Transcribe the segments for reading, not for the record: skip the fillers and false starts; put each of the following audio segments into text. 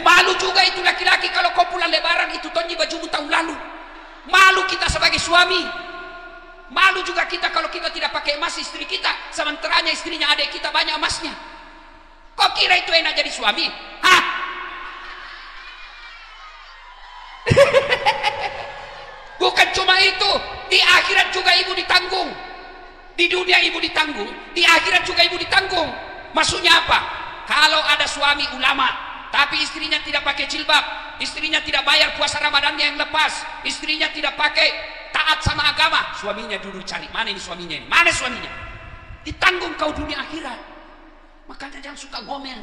Malu juga itu laki-laki kalau kau pulang lebaran itu tonji bajumu tahun lalu. Malu kita sebagai suami. Malu juga kita kalau kita tidak pakai emas istri kita, sementaranya istrinya adik kita banyak emasnya. Kau kira itu enak jadi suami? Hah? Bukan cuma itu, di akhirat juga ibu ditanggung. Di dunia ibu ditanggung, di akhirat juga ibu ditanggung. Maksudnya apa? Kalau ada suami ulama, tapi istrinya tidak pakai jilbab, istrinya tidak bayar puasa Ramadannya yang lepas, istrinya tidak pakai taat sama agama, suaminya dulu cari, mana ini suaminya ini? Mana suaminya? Ditanggung kau dunia akhirat. Makanya jangan suka ngomel.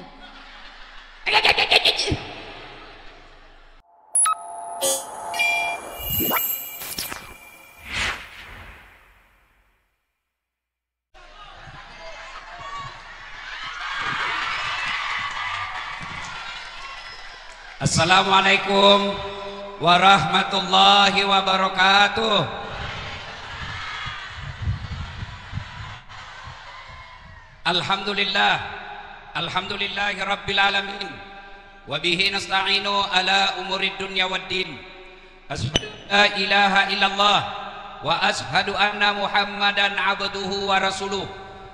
Assalamualaikum warahmatullahi wabarakatuh. Alhamdulillah, alhamdulillahi rabbil alamin, wa bihi nasta'inu ala umurid dunya waddin. Asyhadu la ilaha illallah wa asyhadu anna muhammadan abduhu wa rasuluh.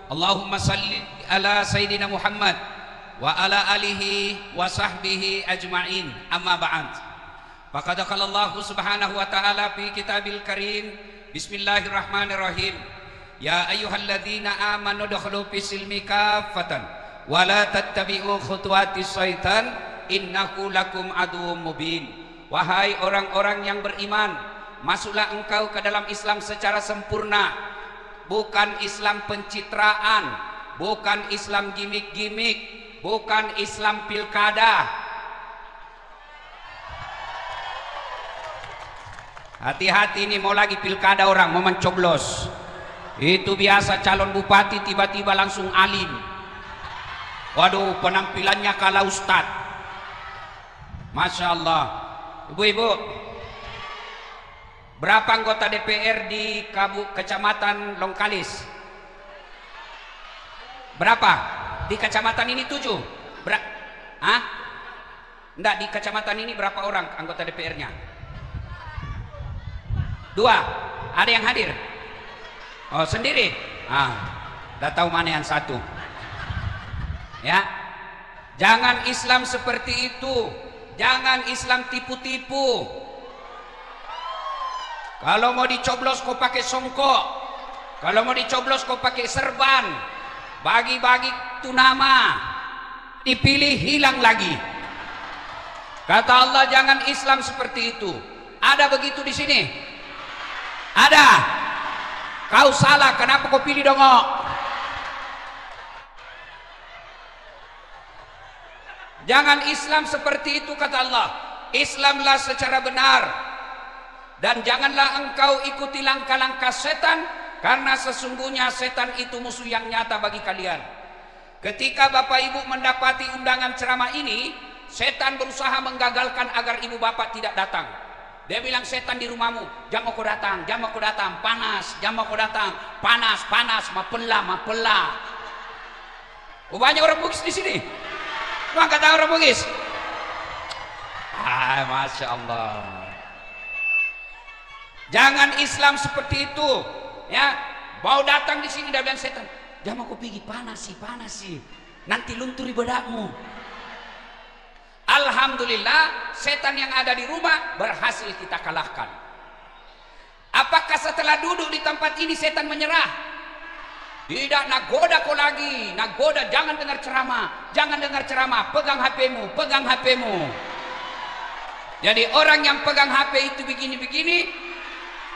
Allahumma salli ala sayyidina Muhammad wa ala alihi wa sahbihi ajma'in, amma ba'd. Faqad qala Allah subhanahu wa ta'ala fi kitabil karim, bismillahirrahmanirrahim, ya ayyuhalladzina amanu dukhulu fis silmi kaffatan wa la tattabi'u khutuwatis syaitan innahu lakum aduwwum mubin. Wahai orang-orang yang beriman, masuklah engkau ke dalam Islam secara sempurna, bukan Islam pencitraan, bukan Islam gimik-gimik, bukan Islam pilkada. Hati-hati, ini mau lagi pilkada orang mau mencoblos. Itu biasa calon bupati tiba-tiba langsung alim. Waduh, penampilannya kalah ustad. Masya Allah. Ibu-ibu, berapa anggota DPR di Kecamatan Longkalis? Berapa? Di kecamatan ini 7. Enggak, di kecamatan ini berapa orang anggota DPR-nya? 2. Ada yang hadir? Oh, sendiri? Udah tahu mana yang satu. Ya. Jangan Islam seperti itu. Jangan Islam tipu-tipu. Kalau mau dicoblos kau pakai songkok. Kalau mau dicoblos kau pakai serban. Bagi-bagi itu nama, dipilih hilang lagi. Kata Allah, jangan Islam seperti itu. Ada begitu di sini? Ada. Kau salah, kenapa kau pilih dongok? Jangan Islam seperti itu, kata Allah. Islamlah secara benar. Dan janganlah engkau ikuti langkah-langkah setan, karena sesungguhnya setan itu musuh yang nyata bagi kalian. Ketika Bapak Ibu mendapati undangan ceramah ini, setan berusaha menggagalkan agar ibu bapak tidak datang. Dia bilang, setan di rumahmu, jam aku datang, panas, jam aku datang, panas, mapela. Oh, banyak orang Bugis di sini. Lu angkat tangan orang Bugis. Masya Allah. Jangan Islam seperti itu. Ya, mau datang di sini dan bilang setan, jam aku pergi, panas sih, nanti luntur ibadahmu. Alhamdulillah, setan yang ada di rumah berhasil kita kalahkan. Apakah setelah duduk di tempat ini setan menyerah? Tidak, nagoda kau lagi, nagoda, jangan dengar ceramah, pegang HP-mu. Jadi orang yang pegang HP itu begini-begini,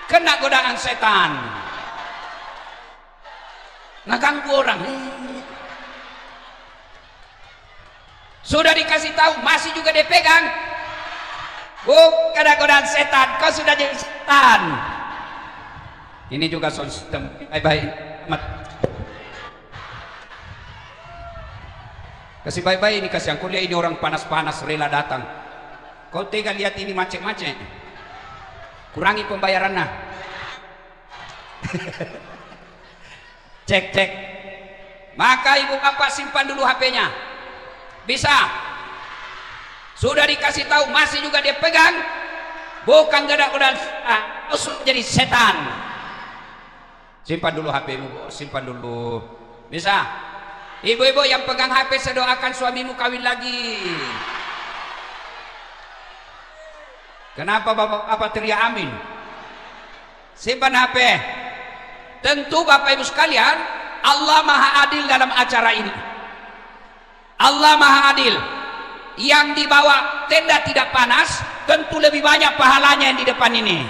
kena godaan setan. Ngeganggu orang. Sudah dikasih tahu, masih juga dipegang. Bukan godaan setan, kau sudah jadi setan. Ini juga sound system. Bye-bye. Kasih bye-bye ini, kasih yang kuliah ini orang panas-panas rela datang. Kau tega lihat ini macet-macet. Kurangi pembayarannya. Cek. Maka ibu bapak simpan dulu HP-nya. Bisa. Sudah dikasih tahu masih juga dia pegang, bukan goda-godaan, jadi setan. Simpan dulu HP-mu, simpan dulu. Bisa? Ibu-ibu yang pegang HP, saya doakan suamimu kawin lagi. Kenapa bapak teriak amin? Simpan HP. Tentu bapak ibu sekalian, Allah maha adil dalam acara ini. Allah maha adil. Yang dibawa tenda tidak panas tentu lebih banyak pahalanya yang di depan ini.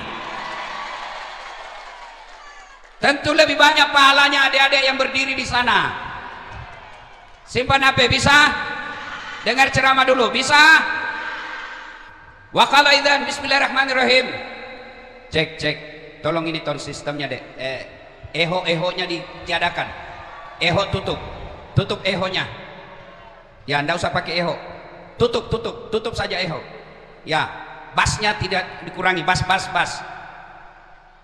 Tentu lebih banyak pahalanya adik-adik yang berdiri di sana. Simpan HP, bisa? Dengar ceramah dulu, bisa? Wa qala idzan bismillahirrahmanirrahim. Cek. Tolong ini tone sistemnya, Dek. Eho-ehonya ditiadakan. Eho tutup ehonya. Ya, anda usah pakai eho. Tutup saja eho. Ya, bassnya tidak dikurangi, bass.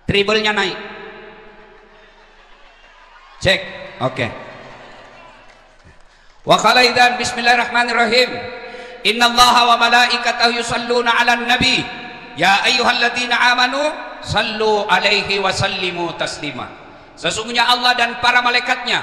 Treble-nya naik. Cek, oke. Wa qala idzan bismillahirrahmanirrahim. Innallaha wa malaikatahu yusalluna 'alan nabi. Ya ayyuhalladzina amanu sallu alaihi wa sallimu taslima. Sesungguhnya Allah dan para malaikatnya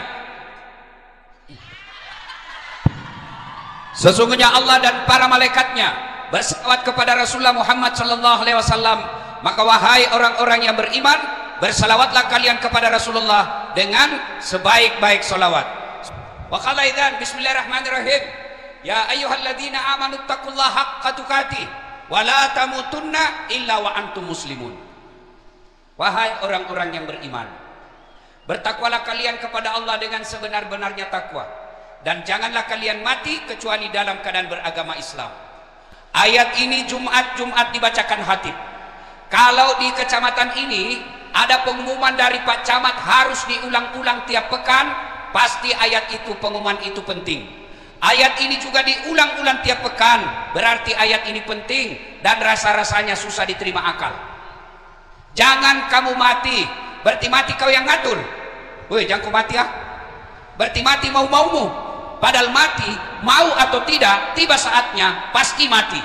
berselawat kepada Rasulullah Muhammad sallallahu alaihi wasallam. Maka wahai orang-orang yang beriman, bersalawatlah kalian kepada Rasulullah dengan sebaik-baik salawat. Wa qala idzan bismillahirrahmanirrahim. Ya ayyuhalladzina amanu taqullaha haqqa tuqatih wa la tamutunna illa wa antum muslimun. Wahai orang-orang yang beriman, bertakwalah kalian kepada Allah dengan sebenar-benarnya takwa, dan janganlah kalian mati kecuali dalam keadaan beragama Islam. Ayat ini Jumat dibacakan khatib. Kalau di kecamatan ini ada pengumuman dari Pak Camat harus diulang-ulang tiap pekan, pasti ayat itu, pengumuman itu penting. Ayat ini juga diulang-ulang tiap pekan, berarti ayat ini penting dan rasa-rasanya susah diterima akal. Jangan kamu mati, berarti mati kau yang ngatur. Woi, jangan kau mati ya. Berarti mati mau-maumu. Padahal mati, mau atau tidak, tiba saatnya pasti mati.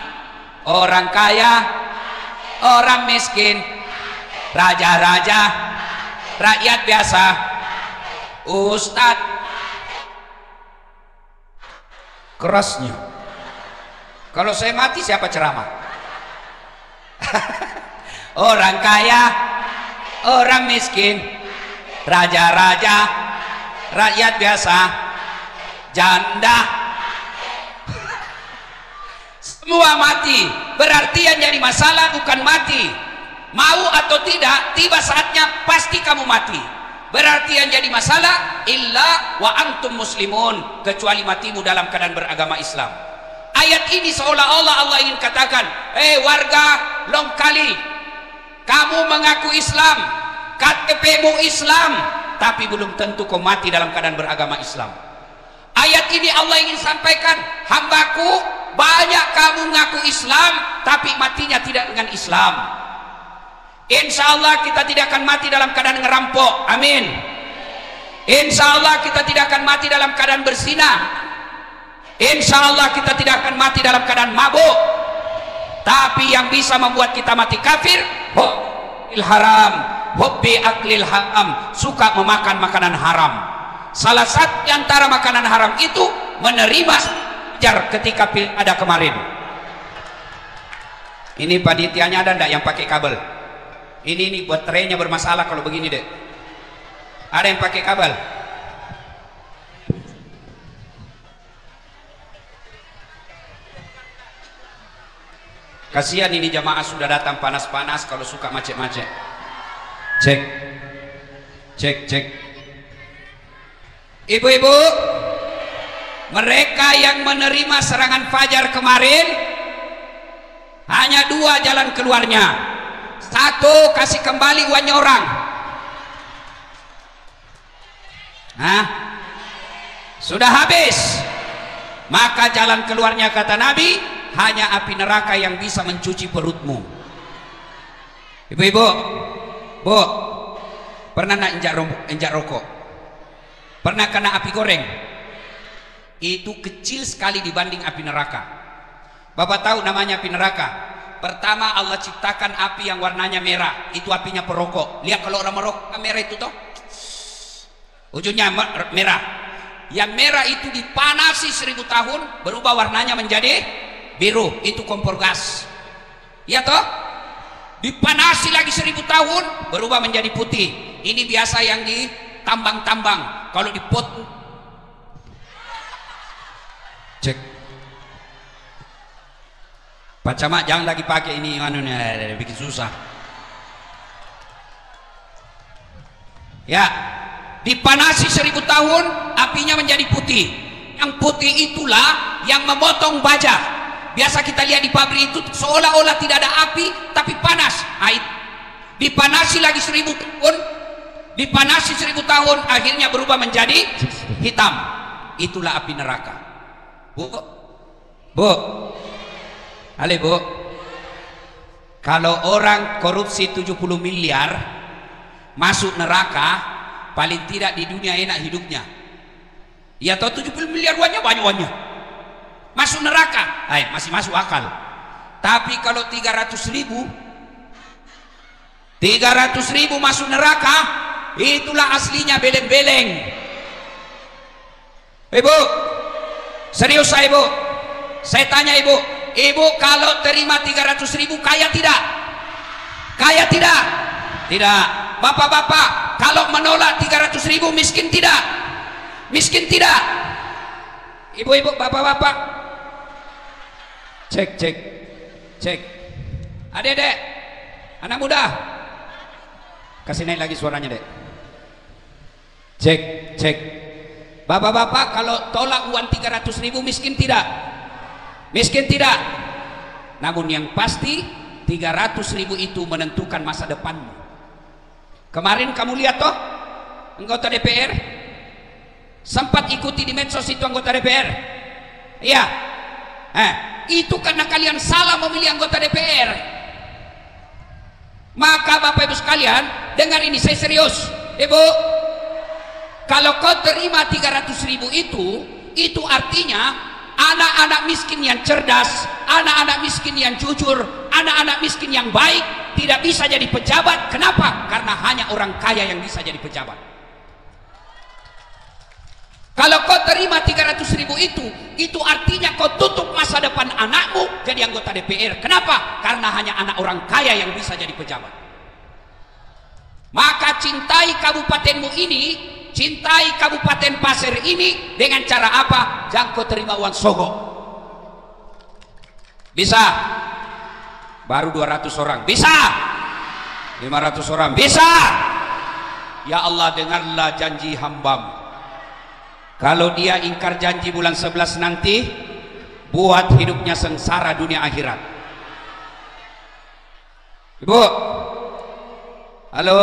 Orang kaya, orang miskin, raja-raja, rakyat biasa, ustadz. Kerasnya. Kalau saya mati siapa ceramah? Orang kaya, orang miskin, raja-raja, rakyat biasa, janda, semua mati. Berarti yang jadi masalah bukan mati, mau atau tidak, tiba saatnya pasti kamu mati. Berarti yang jadi masalah illa wa antum muslimun, kecuali matimu dalam keadaan beragama Islam. Ayat ini seolah-olah Allah ingin katakan, warga Longkali, kamu mengaku Islam, KTP-mu Islam, tapi belum tentu kau mati dalam keadaan beragama Islam. Ayat ini Allah ingin sampaikan, hambaku, banyak kamu mengaku Islam tapi matinya tidak dengan Islam. Insya Allah kita tidak akan mati dalam keadaan ngerampok, amin. Insya Allah kita tidak akan mati dalam keadaan berzina. Insya Allah kita tidak akan mati dalam keadaan mabuk. Tapi yang bisa membuat kita mati kafir, hubbil haram, hubbi aklil haram, suka memakan makanan haram. Salah satu antara makanan haram itu menerima jar ketika ada kemarin. Ini panitianya ada ndak yang pakai kabel? Ini baterainya bermasalah kalau begini, Dek. Ada yang pakai kabel? Kasihan ini jamaah sudah datang panas-panas, kalau suka macet-macet. Cek. Ibu-ibu, mereka yang menerima serangan fajar kemarin hanya dua jalan keluarnya. Satu, kasih kembali uangnya orang. Sudah habis, maka jalan keluarnya kata Nabi hanya api neraka yang bisa mencuci perutmu. Ibu-ibu, Bu, pernah nak injak rokok? Pernah kena api goreng? Itu kecil sekali dibanding api neraka. Bapak tahu namanya api neraka? Pertama Allah ciptakan api yang warnanya merah, itu apinya perokok. Lihat kalau orang merokok merah itu toh, ujungnya merah. Yang merah itu dipanasi 1000 tahun, berubah warnanya menjadi biru, itu kompor gas. Ya toh? Dipanasi lagi 1000 tahun, berubah menjadi putih. Ini biasa yang di tambang-tambang. Kalau di pot, cek. Pak Camat jangan lagi pakai ini, bikin susah. Ya, dipanasi 1000 tahun, apinya menjadi putih. Yang putih itulah yang memotong baja. Biasa kita lihat di pabrik itu seolah-olah tidak ada api, tapi panas. Dipanasi lagi 1000 tahun, dipanasi 1000 tahun, akhirnya berubah menjadi hitam. Itulah api neraka. Bu, Ale bu, kalau orang korupsi 70 miliar masuk neraka, paling tidak di dunia enak hidupnya. Ya tahu 70 miliar uangnya banyak-banyak, masuk neraka, masih masuk akal. Tapi kalau 300.000 masuk neraka, itulah aslinya beleng-beleng. Ibu, serius saya ibu, saya tanya ibu, kalau terima 300.000 kaya tidak? Kaya tidak? Tidak. Bapak-bapak kalau menolak 300.000 miskin tidak? Miskin tidak? Ibu-ibu, bapak-bapak, cek. Adek-adek, anak muda, kasih naik lagi suaranya dek. Cek. Bapak-bapak kalau tolak uang 300.000 miskin tidak? Miskin tidak. Namun yang pasti 300.000 itu menentukan masa depanmu. Kemarin kamu lihat toh anggota DPR sempat ikuti di medsos itu anggota DPR. Iya. Itu karena kalian salah memilih anggota DPR. Maka Bapak Ibu sekalian, dengar ini, saya serius. Ibu, kalau kau terima 300.000 itu artinya anak-anak miskin yang cerdas, anak-anak miskin yang jujur, anak-anak miskin yang baik tidak bisa jadi pejabat. Kenapa? Karena hanya orang kaya yang bisa jadi pejabat. Kalau kau terima 300.000 itu artinya kau tutup masa depan anakmu jadi anggota DPR. Kenapa? Karena hanya anak orang kaya yang bisa jadi pejabat. Maka cintai kabupatenmu ini, cintai Kabupaten Pasir ini dengan cara apa? Jangan kau terima uang sogok. Bisa? Baru 200 orang. Bisa? 500 orang. Bisa? Ya Allah, dengarlah janji hambamu. Kalau dia ingkar janji bulan 11 nanti, buat hidupnya sengsara dunia akhirat. Ibu, halo,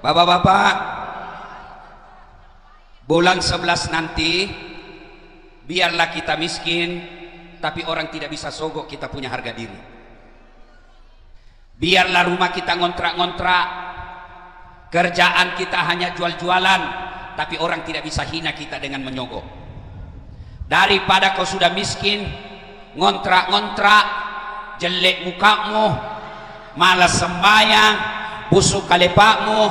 bapak-bapak, bulan 11 nanti biarlah kita miskin, tapi orang tidak bisa sogok kita punya harga diri. Biarlah rumah kita ngontrak-ngontrak, kerjaan kita hanya jual-jualan, tapi orang tidak bisa hina kita dengan menyogok. Daripada kau sudah miskin, ngontrak-ngontrak, jelek mukamu, malas sembahyang, busuk kalepakmu,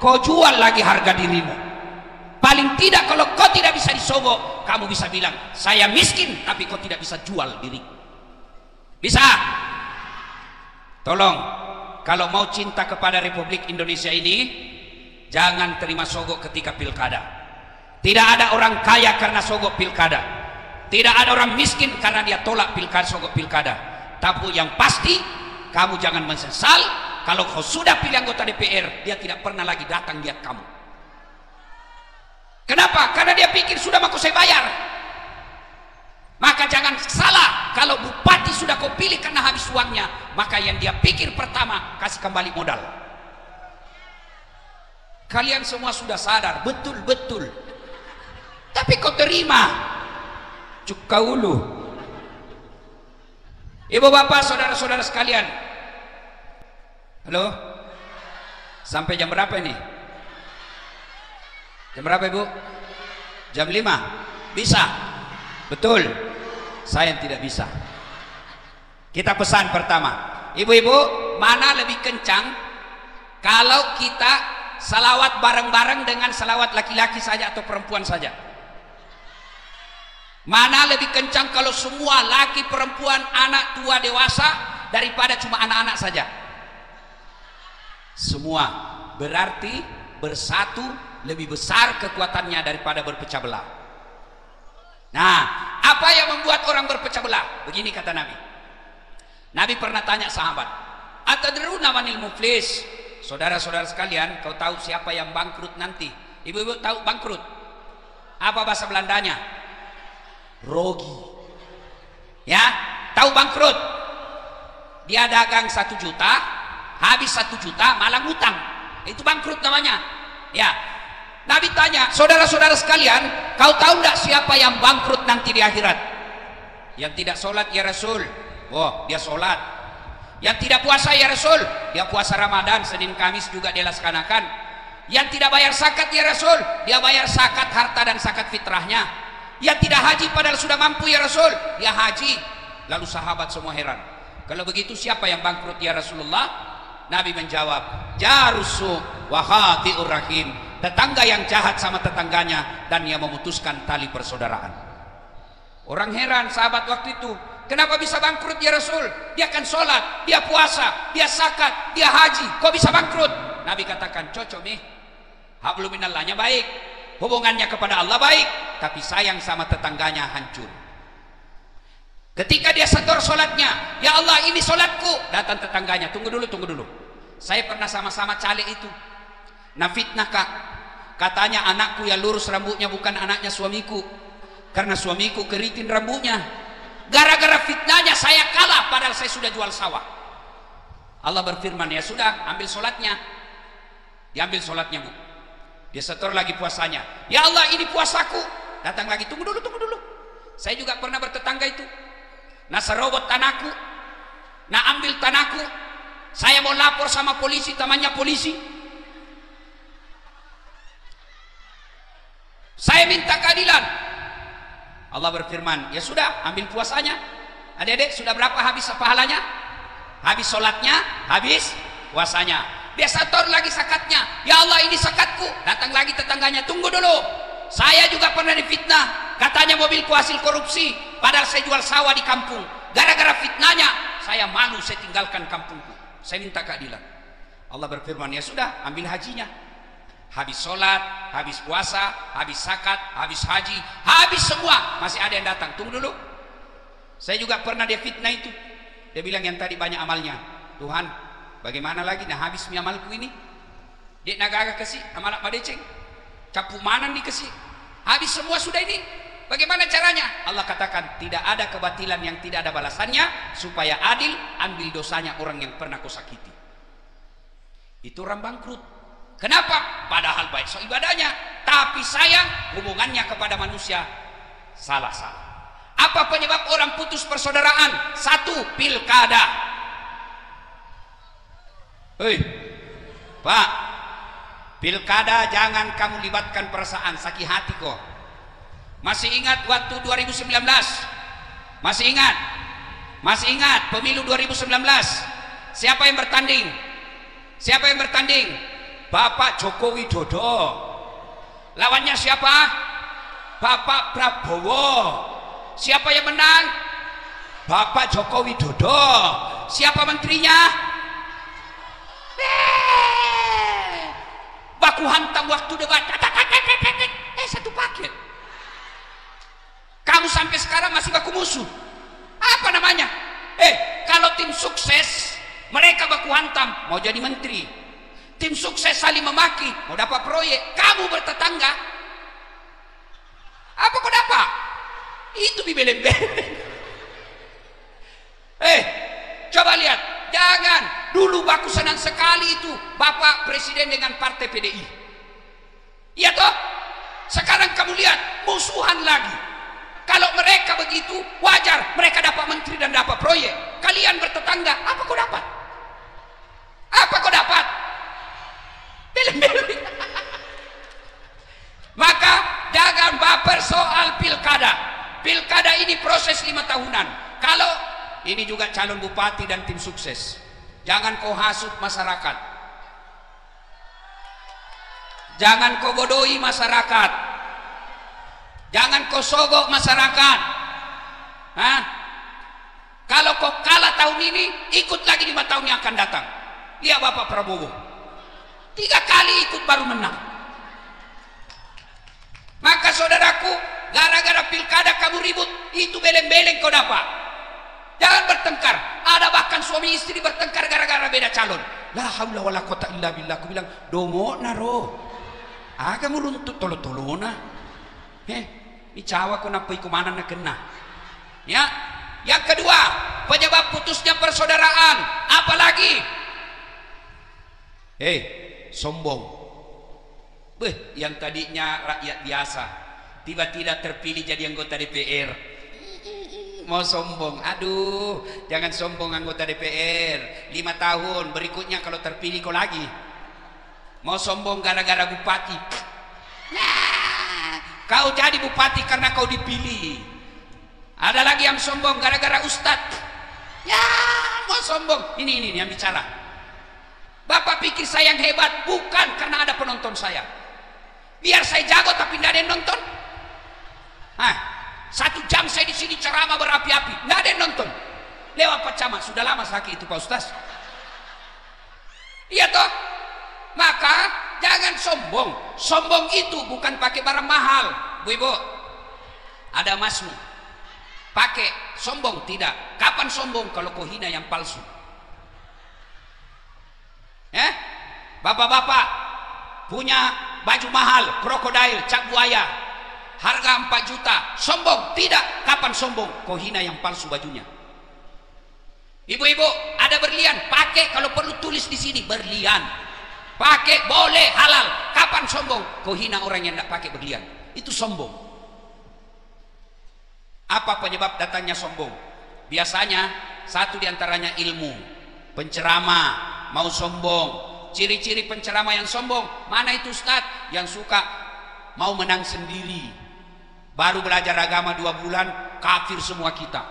kau jual lagi harga dirimu. Paling tidak kalau kau tidak bisa disogok, kamu bisa bilang saya miskin, tapi kau tidak bisa jual diri. Bisa? Tolong, kalau mau cinta kepada Republik Indonesia ini, jangan terima sogok ketika pilkada. Tidak ada orang kaya karena sogok pilkada. Tidak ada orang miskin karena dia tolak pilkada, sogok pilkada. Tapi yang pasti, kamu jangan menyesal kalau kau sudah pilih anggota DPR, dia tidak pernah lagi datang lihat kamu. Kenapa? Karena dia pikir sudah mau saya bayar. Maka jangan salah, kalau bupati sudah kau pilih karena habis uangnya, maka yang dia pikir pertama, kasih kembali modal. Kalian semua sudah sadar, betul-betul. Tapi kau terima cukaulu. Ibu bapak, saudara-saudara sekalian, halo, sampai jam berapa ini? Jam berapa ibu? Jam 5? Bisa? Betul? saya yang tidak bisa. Kita pesan pertama, ibu-ibu, mana lebih kencang kalau kita salawat bareng-bareng dengan salawat laki-laki saja atau perempuan saja? Mana lebih kencang kalau semua laki, perempuan, anak, tua, dewasa daripada cuma anak-anak saja? Semua. Berarti bersatu lebih besar kekuatannya daripada berpecah belah. Nah, apa yang membuat orang berpecah belah? Begini kata Nabi. Nabi pernah tanya sahabat, atadruna manil muflis? Saudara-saudara sekalian, kau tahu siapa yang bangkrut nanti? Ibu-ibu tahu bangkrut? Apa bahasa Belandanya? Rogi. Ya, tahu bangkrut? Dia dagang 1 juta, habis 1 juta malah ngutang. Itu bangkrut namanya. Ya. Nabi tanya, saudara-saudara sekalian, kau tahu enggak siapa yang bangkrut nanti di akhirat? Yang tidak sholat ya Rasul. Oh, dia sholat. Yang tidak puasa ya Rasul. Dia puasa Ramadan, Senin Kamis juga dia laksanakan. Yang tidak bayar zakat ya Rasul. Dia bayar zakat harta dan zakat fitrahnya. Yang tidak haji padahal sudah mampu ya Rasul, dia haji. Lalu sahabat semua heran, kalau begitu siapa yang bangkrut ya Rasulullah? Nabi menjawab, jarusu wa khati'ur rahim, tetangga yang jahat sama tetangganya dan yang memutuskan tali persaudaraan. Orang heran sahabat waktu itu, kenapa bisa bangkrut ya Rasul? Dia kan sholat, dia puasa, dia zakat, dia haji, kok bisa bangkrut? Nabi katakan, cocok nih, hablum minallahnya baik, hubungannya kepada Allah baik, tapi sayang sama tetangganya hancur. Ketika dia setor sholatnya, ya Allah ini sholatku, datang tetangganya, tunggu dulu, saya pernah sama-sama caleg itu. Nah fitnah kak, katanya anakku yang lurus rambutnya bukan anaknya suamiku, karena suamiku keriting rambutnya. Gara-gara fitnahnya saya kalah, padahal saya sudah jual sawah. Allah berfirman, ya sudah, ambil sholatnya. Diambil sholatnya bu, dia setor lagi puasanya. Ya Allah ini puasaku. Datang lagi, tunggu dulu. Saya juga pernah bertetangga itu. Nah serobot tanahku, nah ambil tanahku. Saya mau lapor sama polisi, temannya polisi. Saya minta keadilan. Allah berfirman, ya sudah, ambil puasanya. Adik-adik, sudah berapa habis pahalanya? Habis sholatnya, habis puasanya. Dia setor lagi zakatnya. Ya Allah ini zakatku. Datang lagi tetangganya, tunggu dulu. Saya juga pernah difitnah, katanya mobilku hasil korupsi, padahal saya jual sawah di kampung. Gara-gara fitnahnya, saya malu, saya tinggalkan kampungku. Saya minta keadilan. Allah berfirman, ya sudah, ambil hajinya. Habis sholat, habis puasa, habis zakat, habis haji, habis semua, masih ada yang datang. Tunggu dulu. Saya juga pernah dia fitnah itu. Dia bilang yang tadi banyak amalnya. Tuhan, bagaimana lagi? Nah habis mi amalku ini. Dia nagaga kasih amalak madeceng. Capu mana dikasih, habis semua sudah ini, bagaimana caranya? Allah katakan tidak ada kebatilan yang tidak ada balasannya, supaya adil, ambil dosanya orang yang pernah kau sakiti. Itu orang bangkrut. Kenapa? Padahal baik so ibadahnya, tapi sayang hubungannya kepada manusia salah. Apa penyebab orang putus persaudaraan? 1, pilkada. Hei Pak, pilkada jangan kamu libatkan perasaan, sakit hati kok. Masih ingat waktu 2019? Masih ingat pemilu 2019? Siapa yang bertanding? Bapak Joko Widodo. Lawannya siapa? Bapak Prabowo. Siapa yang menang? Bapak Joko Widodo. Siapa menterinya? Baku hantam waktu debat, satu paket. Kamu sampai sekarang masih baku musuh. Apa namanya? Kalau tim sukses mereka baku hantam mau jadi menteri, tim sukses saling memaki mau dapat proyek, kamu bertetangga apa kau dapat? Itu bibeleng-beleng. Coba lihat, jangan dulu baku senang sekali itu Bapak Presiden dengan partai PDI. Iya toh? Sekarang kamu lihat musuhan lagi. Kalau mereka begitu wajar, mereka dapat menteri dan dapat proyek. Kalian bertetangga, apa kau dapat? Beleng-beleng. Maka jangan baper soal pilkada. Pilkada ini lagi proses 5 tahunan. Kalau ini juga calon bupati dan tim sukses, jangan kau hasut masyarakat, jangan kau bodohi masyarakat, jangan kau sogok masyarakat. Hah? Kalau kau kalah tahun ini, ikut lagi 5 tahun yang akan datang. Lihat Bapak Prabowo, 3 kali ikut baru menang. Maka saudaraku, gara-gara pilkada kamu ribut, itu beleng-beleng kau dapat. Jangan bertengkar. Ada bahkan suami istri bertengkar gara-gara beda calon. La haula wala quwata illa billah. Aku bilang, dongo naro. Aga muruntut tolo-tolona. Ini cawa ko na kumana na kena. Ya. Yang kedua, penyebab putusnya persaudaraan. Apalagi? Sombong. Yang tadinya rakyat biasa, tiba-tiba terpilih jadi anggota DPR. Mau sombong. Aduh, jangan sombong anggota DPR. 5 tahun berikutnya kalau terpilih kau lagi. Mau sombong gara-gara bupati. Nah, kau jadi bupati karena kau dipilih. Ada lagi yang sombong gara-gara ustadz. Ya, mau sombong. Ini yang bicara. Bapak pikir saya yang hebat, bukan karena ada penonton saya. Biar saya jago tapi tidak ada yang nonton. 1 jam saya di sini ceramah berapi-api, nggak ada yang nonton. Lewat Pak Camat, sudah lama sakit itu Pak Ustaz. Iya toh? Maka jangan sombong. Sombong itu bukan pakai barang mahal, Bu Ibu. Ada emasmu, pakai. Sombong tidak. Kapan sombong? Kalau kau hina yang palsu. Bapak-bapak punya baju mahal, krokodil, cap buaya, harga 4 juta. Sombong tidak. Kapan sombong? Kau hina yang palsu bajunya. Ibu-ibu ada berlian, pakai. Kalau perlu tulis di sini berlian. Pakai, boleh, halal. Kapan sombong? Kau hina orang yang tidak pakai berlian. Itu sombong. Apa penyebab datangnya sombong? Biasanya satu diantaranya ilmu. Penceramah mau sombong. Ciri-ciri penceramah yang sombong, mana itu Ustadz? Yang suka mau menang sendiri. Baru belajar agama 2 bulan, kafir semua kita.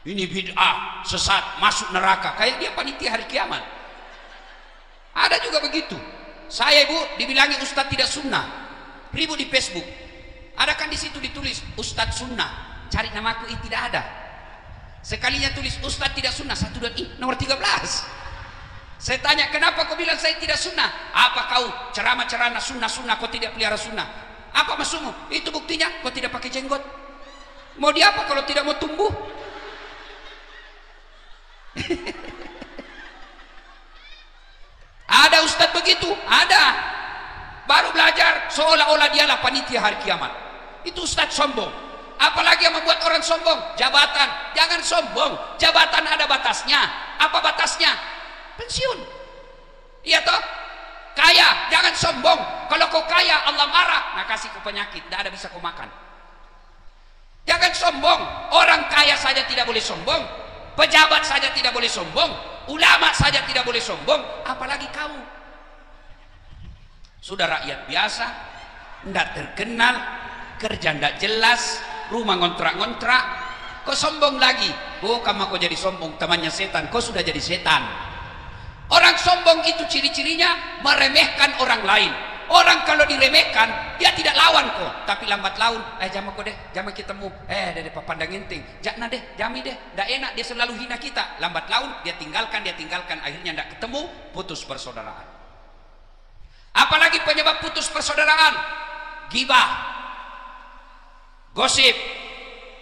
Ini bid'ah, sesat, masuk neraka. Kayak dia panitia hari kiamat. Ada juga begitu. Saya Ibu dibilangi Ustadz tidak sunnah. Ribut di Facebook. Ada kan di situ ditulis Ustadz sunnah. Cari namaku, tidak ada. Sekalinya tulis Ustadz tidak sunnah, 1 dan nomor 13. Saya tanya, kenapa kau bilang saya tidak sunnah? Apa kau ceramah-ceramah sunnah-sunnah, kau tidak pelihara sunnah? Apa maksudmu? Itu buktinya kau tidak pakai jenggot. Mau diapa kalau tidak mau tumbuh? Ada ustadz begitu? Ada. Baru belajar seolah-olah dialah panitia hari kiamat. Itu ustadz sombong. Apalagi yang membuat orang sombong? Jabatan. Jangan sombong. Jabatan ada batasnya. Apa batasnya? Pensiun. Iya toh? Kaya, jangan sombong. Kalau kau kaya Allah marah, nah kasih kau penyakit, tidak ada bisa kau makan. Jangan sombong. Orang kaya saja tidak boleh sombong, pejabat saja tidak boleh sombong, ulama saja tidak boleh sombong, apalagi kamu. Sudah rakyat biasa, tidak terkenal, kerja tidak jelas, rumah ngontrak-ngontrak, kau sombong lagi. Kamu kau jadi sombong, temannya setan, kau sudah jadi setan. Orang sombong itu ciri-cirinya meremehkan orang lain. Orang kalau diremehkan, dia tidak lawan kok, tapi lambat laun, jama kok deh, jama ketemu, deh pandang enting, jakna deh, jami deh, dah enak, dia selalu hina kita. Lambat laun dia tinggalkan, akhirnya tidak ketemu, putus persaudaraan. Apalagi penyebab putus persaudaraan? Gibah, gosip,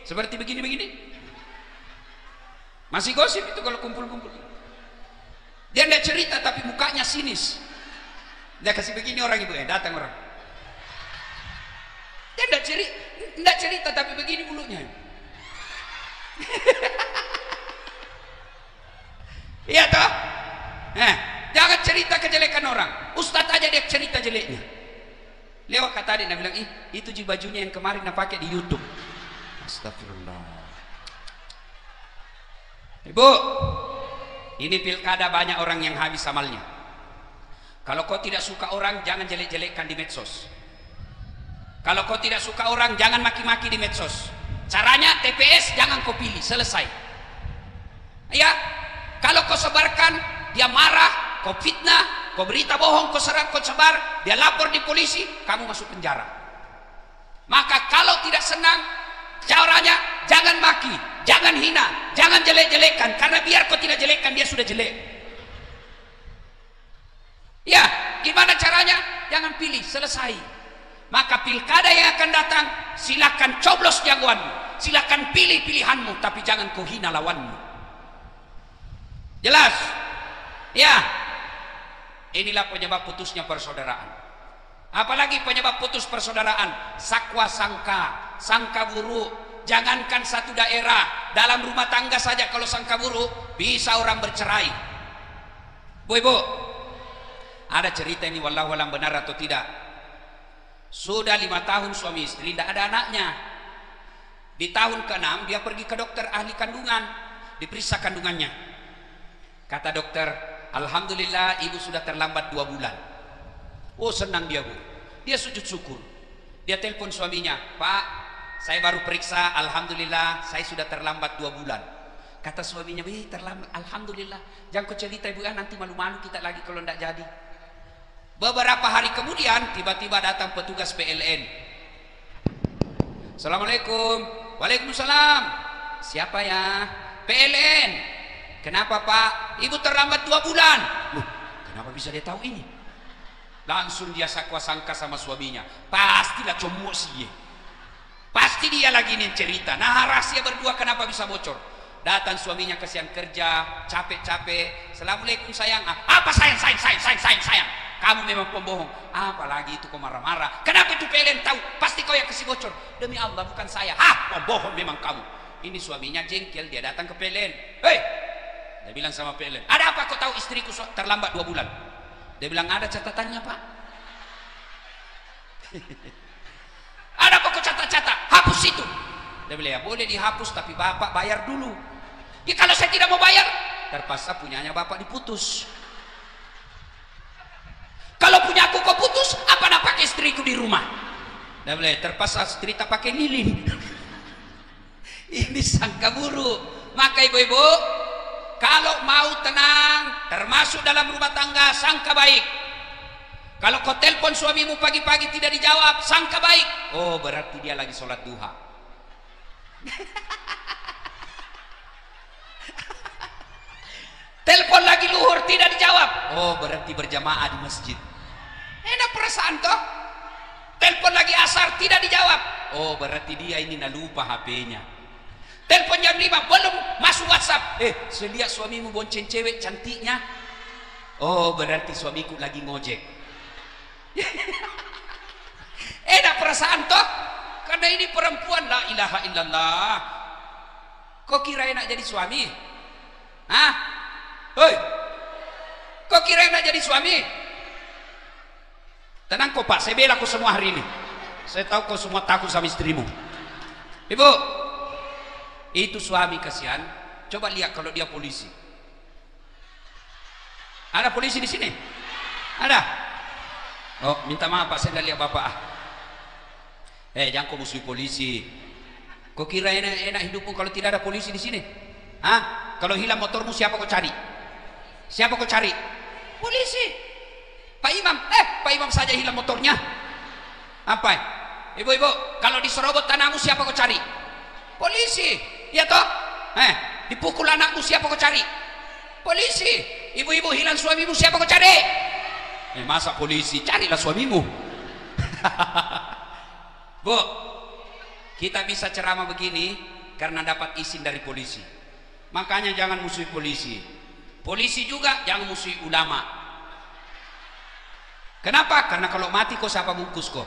seperti begini-begini. Masih gosip itu kalau kumpul-kumpul. Dia tidak cerita tapi mukanya sinis. Dia kasih begini orang Ibu, datang orang. Dia tidak cerita tapi begini bulunya. Iya toh? Jangan cerita kejelekan orang. Ustadz aja dia cerita jeleknya. Lewat kata dia bilang, itu bajunya yang kemarin dia pakai di YouTube. Astagfirullah. Ibu, ini pilkada banyak orang yang habis amalnya. Kalau kau tidak suka orang, jangan jelek-jelekkan di medsos. Kalau kau tidak suka orang, jangan maki-maki di medsos. Caranya TPS jangan kau pilih, selesai. Ya, kalau kau sebarkan, dia marah, kau fitnah, kau berita bohong, kau serang, kau sebar, dia lapor di polisi, kamu masuk penjara. Maka kalau tidak senang, caranya jangan maki, jangan hina, jangan jelek-jelekan, karena biar kau tidak jelekkan, dia sudah jelek. Ya, gimana caranya? Jangan pilih, selesai. Maka pilkada yang akan datang, silakan coblos jagoanmu, silakan pilih pilihanmu, tapi jangan kau hina lawanmu. Jelas? Ya. Inilah penyebab putusnya persaudaraan. Apalagi penyebab putus persaudaraan, sakwa sangka, sangka buruk. Jangankan satu daerah, dalam rumah tangga saja kalau sangka buruk, bisa orang bercerai. Bu ibu, ada cerita ini, wallahu alam benar atau tidak. Sudah 5 tahun suami istri, tidak ada anaknya. Di tahun ke-6 dia pergi ke dokter ahli kandungan, diperiksa kandungannya. Kata dokter, alhamdulillah ibu sudah terlambat 2 bulan. Oh senang dia bu, dia sujud syukur. Dia telepon suaminya, Pak, saya baru periksa, alhamdulillah saya sudah terlambat 2 bulan. Kata suaminya, terlambat, alhamdulillah. Jangan kau cerita ibu ya, nanti malu-malu kita lagi kalau tidak jadi. Beberapa hari kemudian tiba-tiba datang petugas PLN. Assalamualaikum. Waalaikumsalam. Siapa ya? PLN. Kenapa Pak? Ibu terlambat 2 bulan. Loh, kenapa bisa dia tahu ini? Langsung dia sakwa sangka sama suaminya. Pastilah cowok sih. Pasti dia lagi nih cerita. Nah rahasia berdua kenapa bisa bocor? Datang suaminya kesian kerja, capek-capek. Assalamualaikum sayang. Apa sayang? Kamu memang pembohong. Apalagi itu kau marah-marah. Kenapa itu PLN tahu? Pasti kau yang kasih bocor. Demi Allah bukan saya. Pembohong memang kamu. Ini suaminya jengkel, dia datang ke PLN. Hei, dia bilang sama PLN, ada apa kau tahu istriku terlambat 2 bulan? Dia bilang, ada catatannya Pak. Ada apa kau catat-catat? Hapus itu. Dia bilang, ya boleh dihapus tapi bapak bayar dulu. Ya kalau saya tidak mau bayar, terpaksa punyanya bapak diputus. Kalau punya aku kau putus, apa nak pakai istriku di rumah? Dia bilang, terpaksa istri tak pakai lilin. Ini sangka buruk. Maka ibu-ibu, kalau mau tenang, termasuk dalam rumah tangga, sangka baik. Kalau kau telepon suamimu pagi-pagi tidak dijawab, sangka baik. Oh berarti dia lagi sholat duha. Telepon lagi luhur tidak dijawab. Oh berarti berjamaah di masjid. Enak perasaan toh. Telepon lagi asar tidak dijawab. Oh berarti dia ini nak lupa HP-nya. Telepon jam 5 belum masuk WhatsApp. Saya lihat suamimu bonceng cewek cantiknya. Oh berarti suamiku lagi ngojek. Enak perasaan toh. Karena ini perempuan, la ilaha illallah. Kok kira enak jadi suami? Hah? Hoi, kok kira enak jadi suami? Tenang kok Pak, saya bela kau semua hari ini. Saya tahu kau semua takut sama istrimu. Ibu, itu suami kasihan. Coba lihat kalau dia polisi. Ada polisi di sini? Ada? Oh, minta maaf Pak, saya tidak lihat Bapak. Jangan kau musuhi polisi. Kau kira enak hidupmu kalau tidak ada polisi di sini? Hah? Kalau hilang motormu siapa kau cari? Siapa kau cari? Polisi. Pak Imam, Pak Imam saja hilang motornya. Apa? Ibu-ibu, kalau diserobot tanahmu siapa kau cari? Polisi. Ya toh? Dipukul anakmu siapa kau cari? Polisi. Ibu-ibu hilang suamimu siapa kau cari? Masa polisi? Carilah suamimu. Bu, kita bisa ceramah begini karena dapat izin dari polisi. Makanya jangan musuhi polisi. Polisi juga jangan musuhi ulama. Kenapa? Karena kalau mati kau siapa bungkus kau.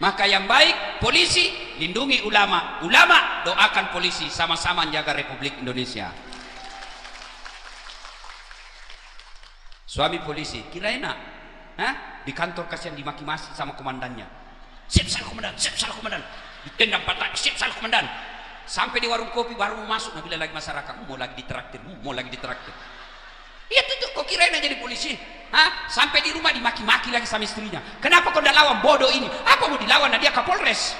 Maka yang baik polisi lindungi ulama, ulama doakan polisi, sama-sama menjaga Republik Indonesia. Suami polisi kira enak, di kantor kasihan dimaki-maki sama komandannya. Siap salah komandan, siap salah komandan. Ditendang patah, siap salah komandan. Sampai di warung kopi baru mau masuk, bila lagi masyarakat mau lagi ditraktir, mau lagi ditraktir. Iya tuh, kok kira enak jadi polisi? Sampai di rumah dimaki-maki lagi sama istrinya. Kenapa kau tidak lawan bodoh ini? Apa mau dilawan? Nah, dia Kapolres.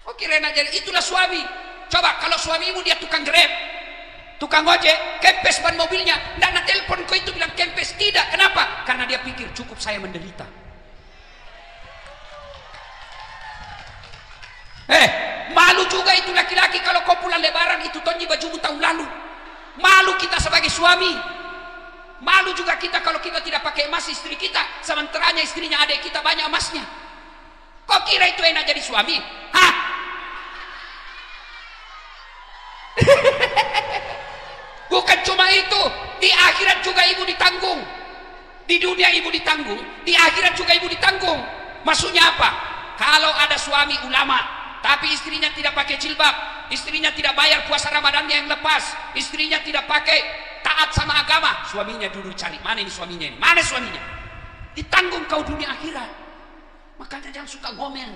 Oh kira enak jadi, itulah suami. Coba kalau suamimu dia tukang Grab, tukang ojek, kempes ban mobilnya, ndak telepon kau itu bilang kempes, tidak. Kenapa? Karena dia pikir cukup saya menderita. Malu juga itu laki-laki kalau kau pulang lebaran itu tonji bajumu tahun lalu. Malu kita sebagai suami. Malu juga kita kalau kita tidak pakai emas istri kita, sementaranya istrinya adik kita banyak emasnya. Kau kira itu enak jadi suami? Hah? Bukan cuma itu, di akhirat juga ibu ditanggung. Di dunia ibu ditanggung, di akhirat juga ibu ditanggung. Maksudnya apa? Kalau ada suami ulama, tapi istrinya tidak pakai jilbab, istrinya tidak bayar puasa Ramadannya yang lepas, istrinya tidak pakai taat sama agama, suaminya dulu cari, mana ini suaminya ini? Mana suaminya? Ditanggung kau dunia akhirat. Makanya jangan suka ngomel.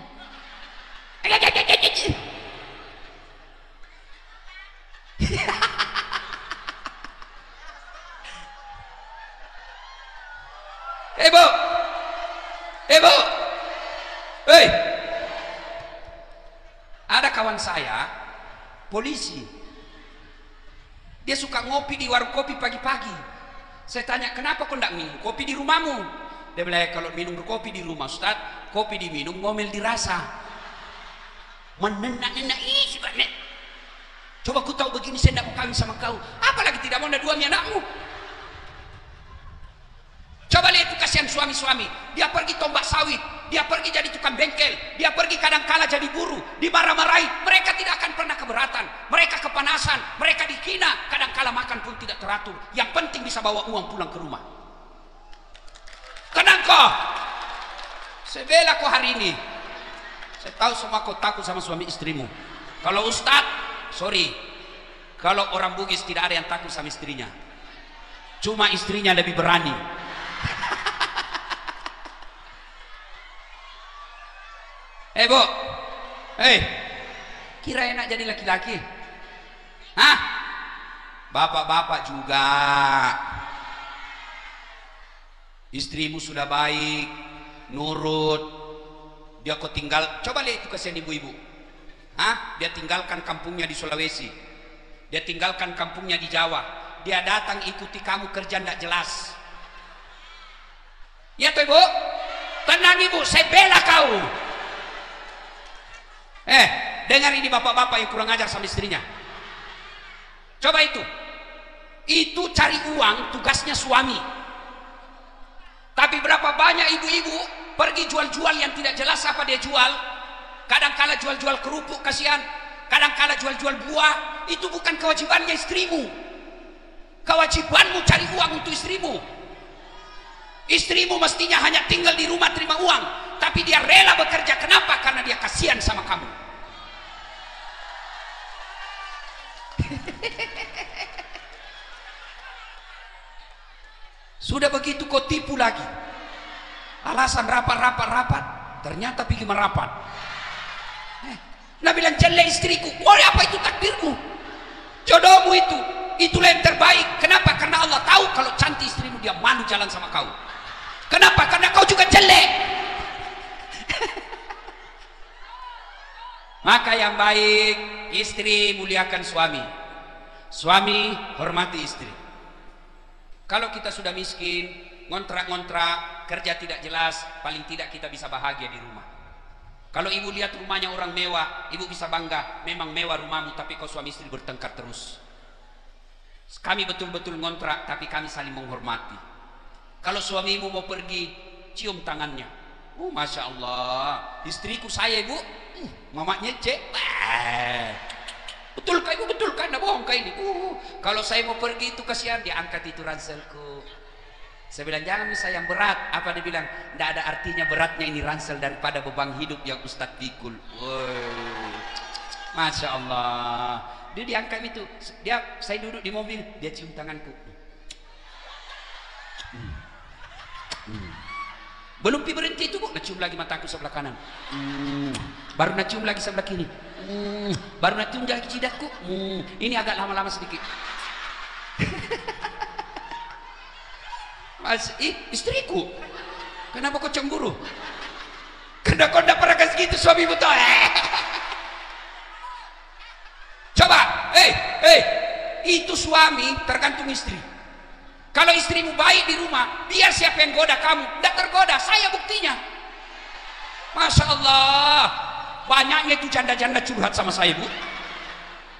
Bu, Bu, ada kawan saya polisi, dia suka ngopi di warung kopi pagi-pagi. Saya tanya, kenapa kau tidak minum kopi di rumahmu? Dia bilang, kalau minum kopi di rumah Ustaz, kopi diminum ngomel dirasa, menenak-nenak. Coba ku tahu begini saya tidak mau kawin sama kau, apalagi tidak mau ada dua anakmu. Coba lihat itu kasihan suami-suami, dia pergi tombak sawit, dia pergi jadi tukang bengkel, dia pergi kadang-kala jadi buruh, dimarah-marahi, mereka tidak akan pernah keberatan, mereka kepanasan, mereka dihina, kadang-kala makan pun tidak teratur, yang penting bisa bawa uang pulang ke rumah. Tenang kau, saya bela kau hari ini. Saya tahu semua kau takut sama suami istrimu. Kalau Ustadz, sorry, kalau orang Bugis tidak ada yang takut sama istrinya, cuma istrinya lebih berani. Bu, kira enak jadi laki-laki? Hah? Bapak-bapak juga, istrimu sudah baik, nurut, dia kau tinggal. Coba lihat itu kasihan ibu-ibu. Hah? Dia tinggalkan kampungnya di Sulawesi, dia tinggalkan kampungnya di Jawa, dia datang ikuti kamu kerja tidak jelas. Ya tuh ibu, tenang ibu, saya bela kau. Dengar ini bapak-bapak yang kurang ajar sama istrinya. Coba itu cari uang tugasnya suami. Tapi berapa banyak ibu-ibu pergi jual-jual yang tidak jelas apa dia jual. Kadang-kala jual-jual kerupuk kasihan, kadang-kala jual-jual buah. Itu bukan kewajibannya istrimu. Kewajibanmu cari uang untuk istrimu. Istrimu mestinya hanya tinggal di rumah terima uang, tapi dia rela bekerja. Kenapa? Karena dia kasihan sama kamu. Sudah begitu kau tipu lagi, alasan rapat, ternyata pergi merapat. Nah bilang jelek istriku, mau apa itu takdirmu, jodohmu itulah yang terbaik. Kenapa? Karena Allah tahu kalau cantik istrimu dia malu jalan sama kau. Kenapa? Karena kau juga jelek. Maka yang baik, istri muliakan suami, suami hormati istri. Kalau kita sudah miskin, ngontrak-ngontrak, kerja tidak jelas, paling tidak kita bisa bahagia di rumah. Kalau ibu lihat rumahnya orang mewah, ibu bisa bangga, memang mewah rumahmu, tapi kau suami istri bertengkar terus. Kami betul-betul ngontrak, tapi kami saling menghormati. Kalau suamimu mau pergi, cium tangannya. Oh, Masya Allah, istriku saya ibu, mamaknya cek. Betul kah ibu, betul kan? Nggak bohong kah ini? Kalau saya mau pergi itu kasihan, dia angkat itu ranselku. Saya bilang jangan bisa yang berat. Apa dia bilang? Nggak ada artinya beratnya ini ransel daripada beban hidup yang Ustadz pikul. Masya Allah. Dia diangkat itu. Saya duduk di mobil, dia cium tanganku. Belum berhenti itu, nak cium lagi mataku sebelah kanan. Baru nak cium lagi sebelah kiri. Baru nak cium lagi jidatku. Ini agak lama-lama sedikit. Mas, istriku, kenapa kau cemburu? Karena kau tidak pernah kasih gitu suami betul. Itu suami tergantung istri. Kalau istrimu baik di rumah, biar siapa yang goda kamu, tidak tergoda. Saya buktinya. Masya Allah, banyaknya itu janda-janda curhat sama saya, Bu.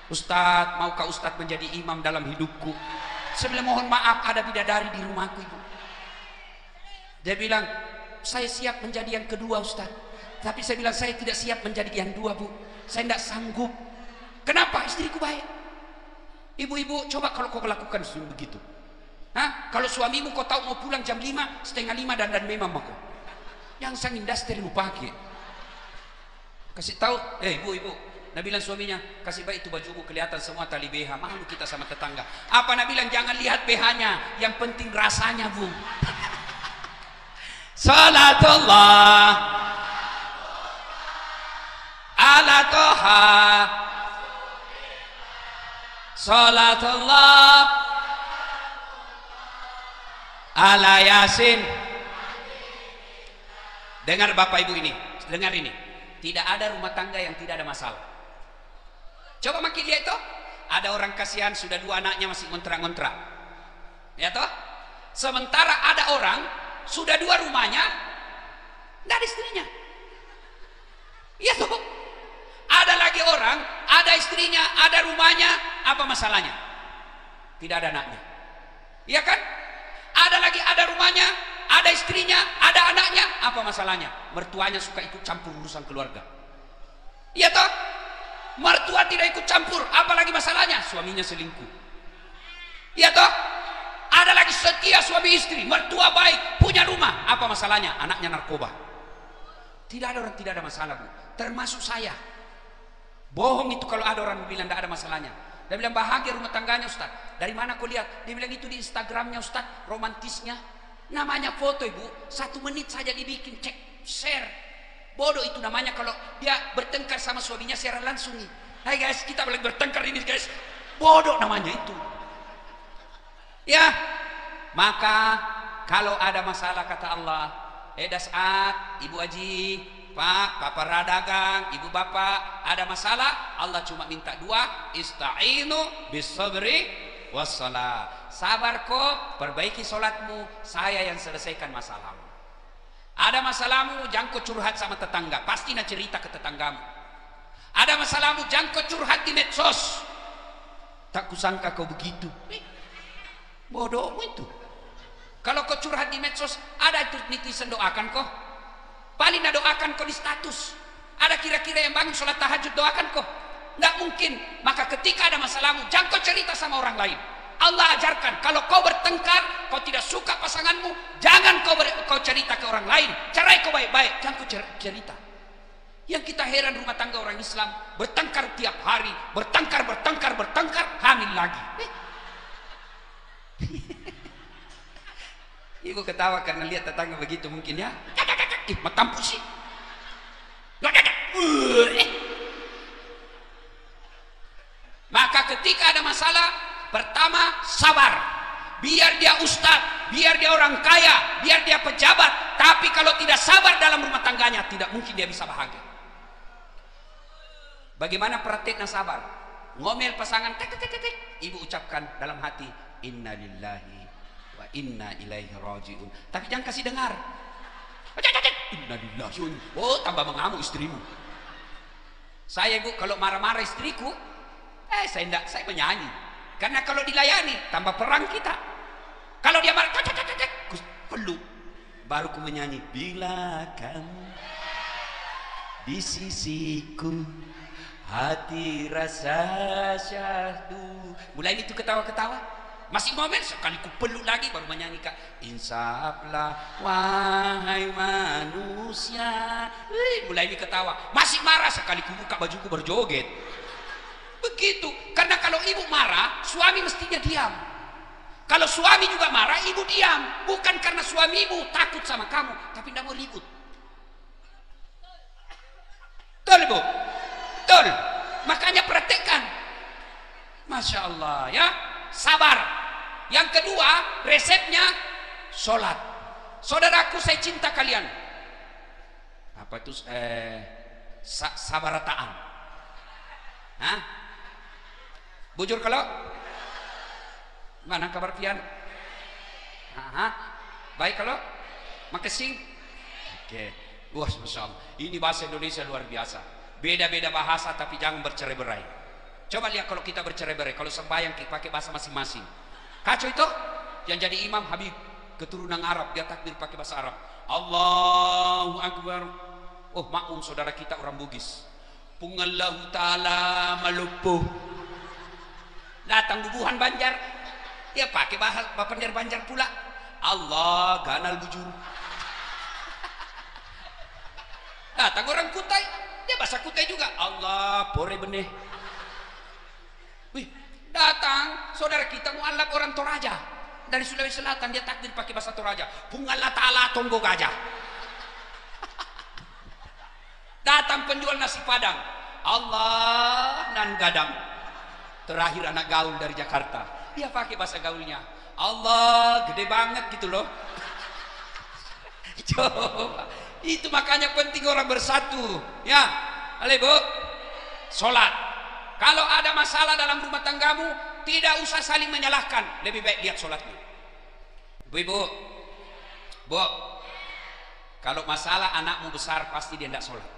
Ustadz, maukah Ustadz menjadi imam dalam hidupku? Saya bilang, mohon maaf, ada bidadari di rumahku, Ibu. Dia bilang, saya siap menjadi yang kedua, Ustadz. Tapi saya bilang, saya tidak siap menjadi yang dua, Bu. Saya tidak sanggup. Kenapa? Istriku baik. Ibu-ibu, coba kalau kau lakukan begitu. Kalau suamimu kau tahu mau pulang jam 5, setengah 5 dan memang kau. Yang sang industri lu pakai. Kasih tahu, ibu-ibu. Nabi bilang suaminya, kasih baik itu bajumu kelihatan semua tali BH. Malu kita sama tetangga. Apa Nabi bilang, jangan lihat BH-nya, yang penting rasanya, Bu. Salatullah ala Toha. Salatullah ala Yasin. Dengar Bapak Ibu ini, dengar ini. Tidak ada rumah tangga yang tidak ada masalah. Coba makin lihat toh, ada orang kasihan sudah 2 anaknya masih ngontrak-ngontrak. Ya toh? Sementara ada orang sudah 2 rumahnya, tidak ada istrinya. Iya toh? Ada lagi orang, ada istrinya, ada rumahnya, apa masalahnya? Tidak ada anaknya. Iya kan? Ada lagi, ada rumahnya, ada istrinya, ada anaknya, apa masalahnya? Mertuanya suka ikut campur urusan keluarga. Iya toh? Mertua tidak ikut campur, apalagi masalahnya? Suaminya selingkuh. Iya toh? Ada lagi setia suami istri, mertua baik, punya rumah, apa masalahnya? Anaknya narkoba. Tidak ada orang tidak ada masalah, Bu. Termasuk saya. Bohong itu kalau ada orang bilang tidak ada masalahnya. Dia bilang bahagia rumah tangganya, Ustaz. Dari mana kau lihat? Dia bilang itu di Instagramnya, Ustaz, romantisnya. Namanya foto, Ibu, 1 menit saja dibikin, cek, share. Bodoh itu namanya kalau dia bertengkar sama suaminya secara langsung nih. Hai guys, kita boleh bertengkar ini guys. Bodoh namanya itu. Ya, maka kalau ada masalah kata Allah, Dasat, Ibu Haji, Pak, Papa Radagang, Ibu Bapak, ada masalah, Allah cuma minta 2, ista'inu bisabri wassalah. Sabar kok, perbaiki solatmu, saya yang selesaikan masalahmu. Ada masalahmu, jangan kau curhat sama tetangga, pasti nak cerita ke tetanggamu. Ada masalahmu, jangan kau curhat di medsos. Tak kusangka kau begitu. Bodohmu itu. Kalau kau curhat di medsos, ada itu netizen doakan kau. Paling nak doakan kau di status. Ada kira-kira yang bangun sholat tahajud doakan kau. Nggak mungkin. Maka ketika ada masalahmu, jangan kau cerita sama orang lain. Allah ajarkan, kalau kau bertengkar, kau tidak suka pasanganmu, jangan kau cerita ke orang lain. Cerai kau baik-baik, jangan kau cerita. Yang kita heran rumah tangga orang Islam, bertengkar tiap hari, bertengkar, hamil lagi. Ibu ketawa karena lihat tetangga begitu mungkin ya. Matampu sih. Maka ketika ada masalah, pertama sabar. Biar dia ustadz, biar dia orang kaya, biar dia pejabat, tapi kalau tidak sabar dalam rumah tangganya, tidak mungkin dia bisa bahagia. Bagaimana prakteknya sabar? Ngomel pasangan, ibu ucapkan dalam hati, inna lillahi wa inna ilaihi rajiun. Tapi jangan kasih dengar. Inna lillahi. Oh, tambah mengamuk istrimu. Saya, Ibu, kalau marah-marah istriku, saya menyanyi. Karena kalau dilayani, tambah perang kita. Kalau dia marah, peluk. Baru ku menyanyi, bila kamu di sisiku, hati rasa syahdu. Mulai itu ketawa-ketawa. Masih momen, sekali ku peluk lagi, baru menyanyi, Kak. Insaflah, wahai manusia. Mulai ini ketawa. Masih marah, sekali ku buka bajuku berjoget. Begitu, karena kalau ibu marah, suami mestinya diam. Kalau suami juga marah, ibu diam. Bukan karena suamimu takut sama kamu, tapi tidak mau ribut. Betul, Bu? Betul. Makanya praktekkan. Masya Allah ya, sabar. Yang kedua, resepnya sholat. Saudaraku, saya cinta kalian. Apa itu? Sabarataan. Hah? Bujur kalau? Mana kabar pian? Baik kalau? Makasih. Oke. Wah, Masya Allah. Ini bahasa Indonesia luar biasa. Beda-beda bahasa tapi jangan bercerai-berai. Coba lihat kalau kita bercerai-berai, kalau sembahyang kita pakai bahasa masing-masing. Kacau itu? Yang jadi imam Habib keturunan Arab, dia takbir pakai bahasa Arab. Allahu Akbar. Oh, makmum saudara kita orang Bugis. Pungallahu ta'ala malupuh. Datang bubuhan Banjar, dia pakai bahasa Bapandir Banjar pula. Allah ganal bujur. Datang orang Kutai, dia bahasa Kutai juga. Allah pore benih. Wih, datang saudara kita mualaf orang Toraja dari Sulawesi Selatan, dia takbir pakai bahasa Toraja. Pungallah ta'ala tonggo gajah. Datang penjual nasi Padang, Allah nan gadang. Terakhir anak gaul dari Jakarta, dia pakai bahasa gaulnya. Allah gede banget gitu loh. Coba, itu makanya penting orang bersatu. Ya, halo Bu, sholat. Kalau ada masalah dalam rumah tanggamu, tidak usah saling menyalahkan. Lebih baik lihat sholatmu. Bu, kalau masalah anakmu besar pasti dia tidak sholat.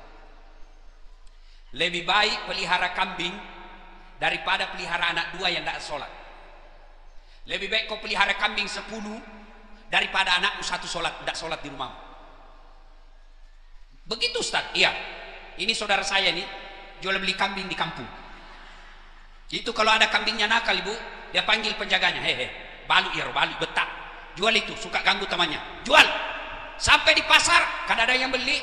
Lebih baik pelihara kambing daripada pelihara anak 2 yang tidak sholat. Lebih baik kau pelihara kambing 10 daripada anakmu 1 sholat, tidak sholat di rumah. Begitu Ustaz. Iya, ini saudara saya nih jual beli kambing di kampung. Itu kalau ada kambingnya nakal ibu, dia panggil penjaganya, hehe, balu ya, balu betak, jual itu, suka ganggu temannya, jual. Sampai di pasar, kan ada yang beli,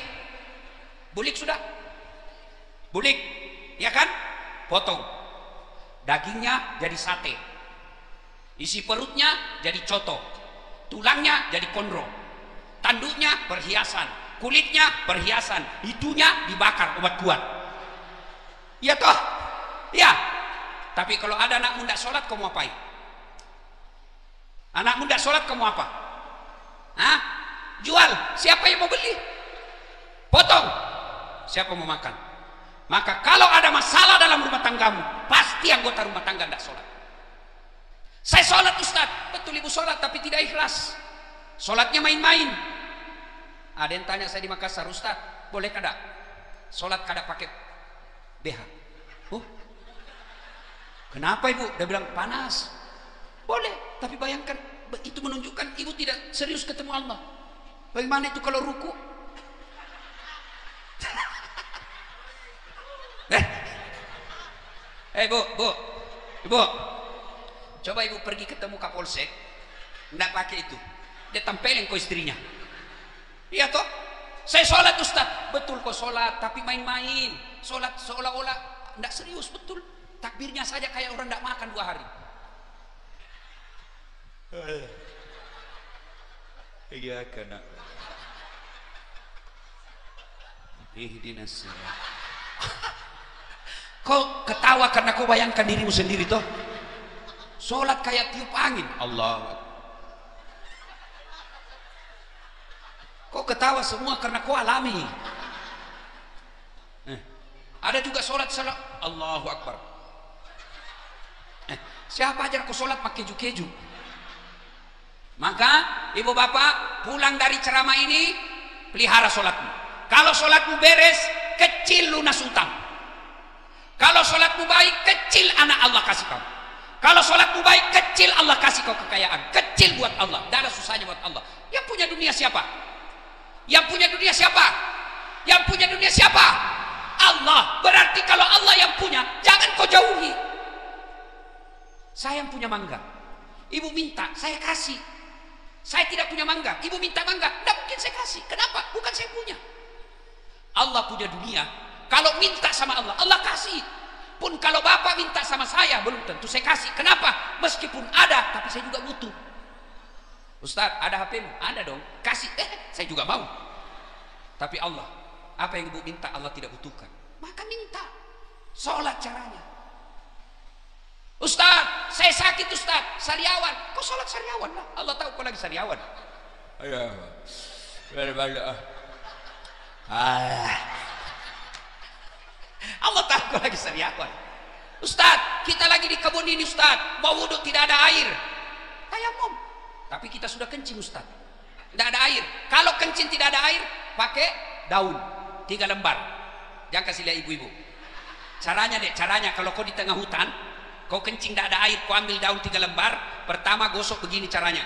bulik sudah, bulik, ya kan, potong. Dagingnya jadi sate, isi perutnya jadi coto, tulangnya jadi kondro, tanduknya perhiasan, kulitnya perhiasan, hidungnya dibakar obat kuat. Iya toh? Iya. Tapi kalau ada anak muda sholat, kamu apain? Anak muda sholat kamu apa? Hah? Jual. Siapa yang mau beli? Potong. Siapa mau makan? Maka kalau ada masalah dalam rumah tanggamu, pasti anggota rumah tangga tidak sholat. Saya sholat Ustaz, betul ibu sholat tapi tidak ikhlas. Sholatnya main-main. Ada yang tanya saya di Makassar, Ustaz, boleh kada sholat kada pakai BH? Oh, kenapa ibu? Dia bilang panas. Boleh, tapi bayangkan itu menunjukkan ibu tidak serius ketemu Allah. Bagaimana itu kalau ruku? Bu, coba ibu pergi ketemu Kapolsek, nggak pakai itu, dia tempelin kau istrinya. Iya toh? Saya sholat Ustaz, betul kau sholat, tapi main-main, sholat seolah-olah nggak serius, betul. Takbirnya saja kayak orang nggak makan 2 hari. Iya kena. Ihdinas sirat. Kau ketawa karena kau bayangkan dirimu sendiri toh. Sholat kayak tiup angin. Allah. Kau ketawa semua karena kau alami. Ada juga sholat Allahu Akbar. Siapa ajar kau sholat pakai keju-keju? Maka ibu bapak pulang dari ceramah ini, pelihara sholatmu. Kalau sholatmu beres, kecil lunas utang. Kalau sholatmu baik, kecil anak Allah kasih kamu. Kalau sholatmu baik, kecil Allah kasih kau kekayaan. Kecil buat Allah, tidak ada susahnya buat Allah. Yang punya dunia siapa? Yang punya dunia siapa? Yang punya dunia siapa? Allah. Berarti kalau Allah yang punya, jangan kau jauhi. Saya yang punya mangga, ibu minta, saya kasih. Saya tidak punya mangga, ibu minta mangga, tidak mungkin saya kasih. Kenapa? Bukan saya punya. Allah punya dunia. Kalau minta sama Allah, Allah kasih. Pun kalau bapak minta sama saya, belum tentu saya kasih. Kenapa? Meskipun ada, tapi saya juga butuh. Ustaz, ada HP-mu? Ada dong. Kasih. Saya juga mau. Tapi Allah, apa yang ibu minta Allah tidak butuhkan. Maka minta. Sholat caranya. Ustaz, saya sakit Ustaz, sariawan. Kau sholat sariawan lah. Allah tahu kau lagi sariawan. Ayo. Allah tahu kau lagi sariawan. Ustaz, kita lagi di kebun ini Ustaz, mau wudhu tidak ada air. Tayamum. Tapi kita sudah kencing Ustaz, tidak ada air. Kalau kencing tidak ada air, pakai daun 3 lembar. Jangan kasih lihat ibu-ibu. Caranya deh, caranya kalau kau di tengah hutan, kau kencing tidak ada air, kau ambil daun 3 lembar. Pertama gosok begini caranya,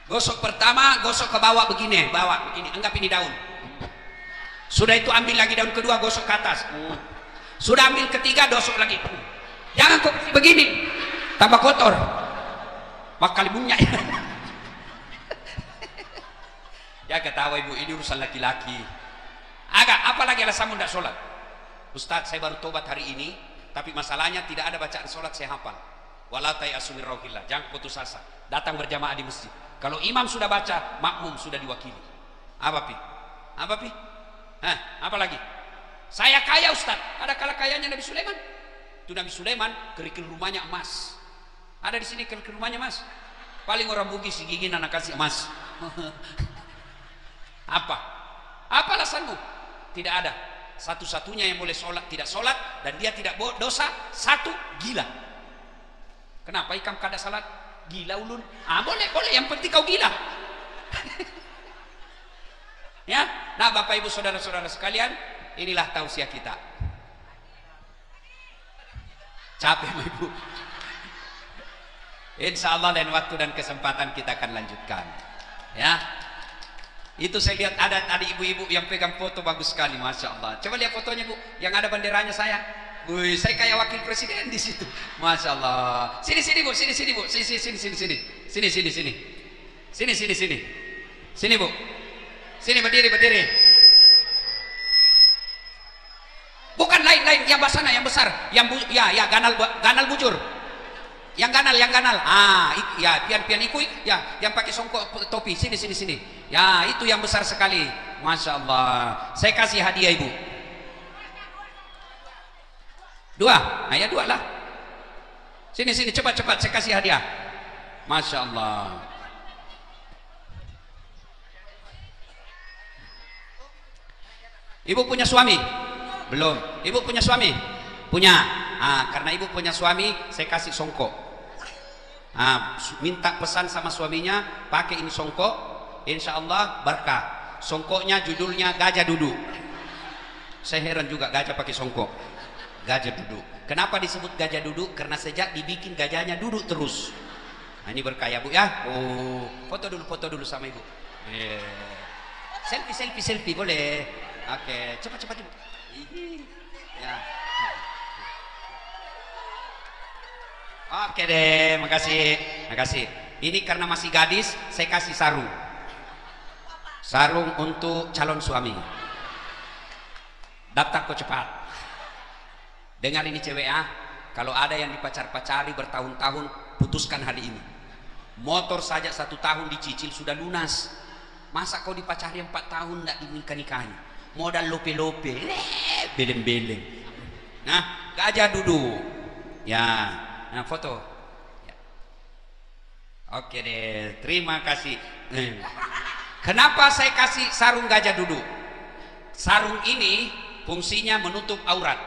gosok pertama, gosok ke bawah begini, anggap ini daun. Sudah itu ambil lagi daun kedua, gosok ke atas. Sudah ambil ketiga, gosok lagi. Jangan kok begini, tambah kotor. Bakal bunyi. Ya ketawa ibu, ini urusan laki-laki. Apalagi alasanmu tidak sholat? Ustaz, saya baru tobat hari ini, tapi masalahnya tidak ada bacaan sholat saya hafal. Wala tayasu min rauhillah, jangan putus asa. Datang berjamaah di masjid. Kalau imam sudah baca, makmum sudah diwakili. Apa pi? Apa lagi? Saya kaya Ustaz. Ada kala kayanya Nabi Sulaiman. Itu Nabi Sulaiman kerikil rumahnya emas. Ada di sini kerikil rumahnya emas. Paling orang Bugis gigin anak kasih emas. Apa alasanmu? Tidak ada. Satu-satunya yang boleh sholat tidak sholat dan dia tidak dosa, satu, gila. Kenapa ikam kada salat? Gila ulun. Boleh, yang penting kau gila. Ya, nah Bapak Ibu saudara-saudara sekalian, inilah tausiah kita. Capek Ibu. Insya Allah lain waktu dan kesempatan kita akan lanjutkan. Ya, itu saya lihat ada tadi ibu-ibu yang pegang foto bagus sekali, masya Allah. Coba lihat fotonya Bu, yang ada benderanya saya. Wih, saya kayak wakil presiden di situ, masya Allah. Sini Bu, sini Bu, sini Bu. Sini berdiri. Bukan lain, yang basana, yang besar, ya ganal bujur. Yang ganal. Ya pian ikui, ya yang pakai songkok topi. Sini. Ya, itu yang besar sekali. Masya Allah. Saya kasih hadiah Ibu. 2. Ya 2 lah. Sini cepat saya kasih hadiah. Masya Allah. Ibu punya suami? Belum. Ibu punya suami? Punya. Karena ibu punya suami, saya kasih songkok. Minta pesan sama suaminya, pakai ini songkok, insya Allah berkah. Songkoknya judulnya gajah duduk. Saya heran juga gajah pakai songkok. Gajah duduk. Kenapa disebut gajah duduk? Karena sejak dibikin gajahnya duduk terus. Ini berkah ya Bu ya. Foto dulu sama ibu. Selfie boleh. Oke, cepat Ibu. Ya. Oke deh, makasih. Ini karena masih gadis, saya kasih sarung untuk calon suami. Daftar kok cepat. Dengar ini cewek kalau ada yang dipacar-pacari bertahun-tahun, putuskan hari ini. Motor saja 1 tahun dicicil sudah lunas. Masa kau dipacari 4 tahun tidak dinikah-nikahi? Modal lope-lope, beleng-beleng. Nah, gajah duduk. Ya, nah foto. Ya. Oke deh, terima kasih. Kenapa saya kasih sarung gajah duduk? Sarung ini fungsinya menutup aurat.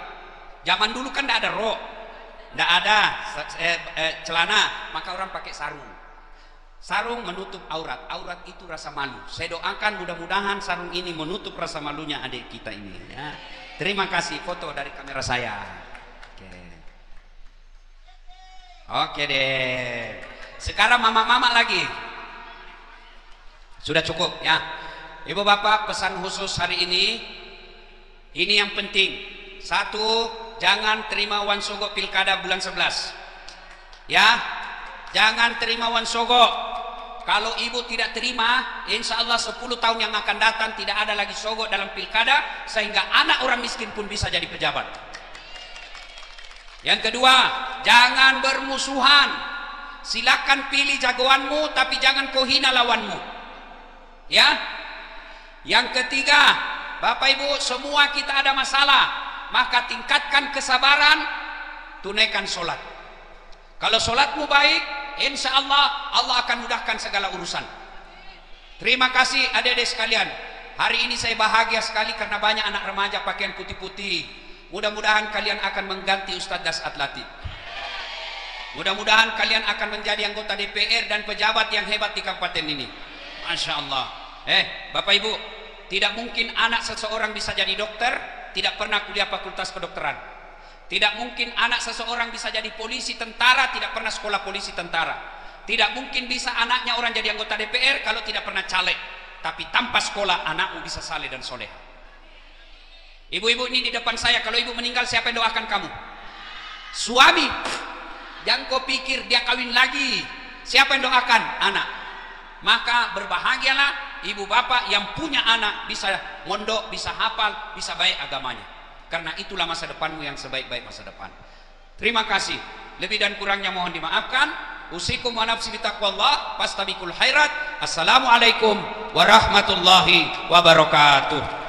Zaman dulu kan tidak ada rok, tidak ada celana, maka orang pakai sarung. Sarung menutup aurat. Aurat itu rasa malu. Saya doakan mudah-mudahan sarung ini menutup rasa malunya adik kita ini ya. Terima kasih, foto dari kamera saya. Oke deh. Sekarang mama-mama lagi. Sudah cukup ya. Ibu bapak, pesan khusus hari ini yang penting. 1, jangan terima wan sogok pilkada bulan 11 ya. Jangan terima wan sogok. Kalau ibu tidak terima, insya Allah 10 tahun yang akan datang tidak ada lagi sogok dalam pilkada, sehingga anak orang miskin pun bisa jadi pejabat. Yang kedua, jangan bermusuhan. Silakan pilih jagoanmu, tapi jangan kau hina lawanmu ya. Yang ketiga, Bapak Ibu, semua kita ada masalah, maka tingkatkan kesabaran, tunaikan sholat. Kalau sholatmu baik, insya Allah akan mudahkan segala urusan. Terima kasih adik-adik sekalian. Hari ini saya bahagia sekali karena banyak anak remaja pakaian putih-putih. Mudah-mudahan kalian akan mengganti Ustadz Dasat Latif. Mudah-mudahan kalian akan menjadi anggota DPR dan pejabat yang hebat di kabupaten ini. Masya Allah. Bapak Ibu, tidak mungkin anak seseorang bisa jadi dokter tidak pernah kuliah fakultas kedokteran. Tidak mungkin anak seseorang bisa jadi polisi tentara tidak pernah sekolah polisi tentara. Tidak mungkin bisa anaknya orang jadi anggota DPR kalau tidak pernah caleg. Tapi tanpa sekolah anakmu bisa saleh dan soleh. Ibu-ibu ini di depan saya, kalau ibu meninggal siapa yang doakan kamu? Suami. Jangan kau pikir dia kawin lagi, siapa yang doakan? Anak. Maka berbahagialah ibu bapak yang punya anak, bisa mondok, bisa hafal, bisa baik agamanya. Karena itulah masa depanmu yang sebaik-baik masa depan. Terima kasih. Lebih dan kurangnya mohon dimaafkan. Usikum wa nafsi bitaqwallah, fastabiqul khairat. Assalamualaikum warahmatullahi wabarakatuh.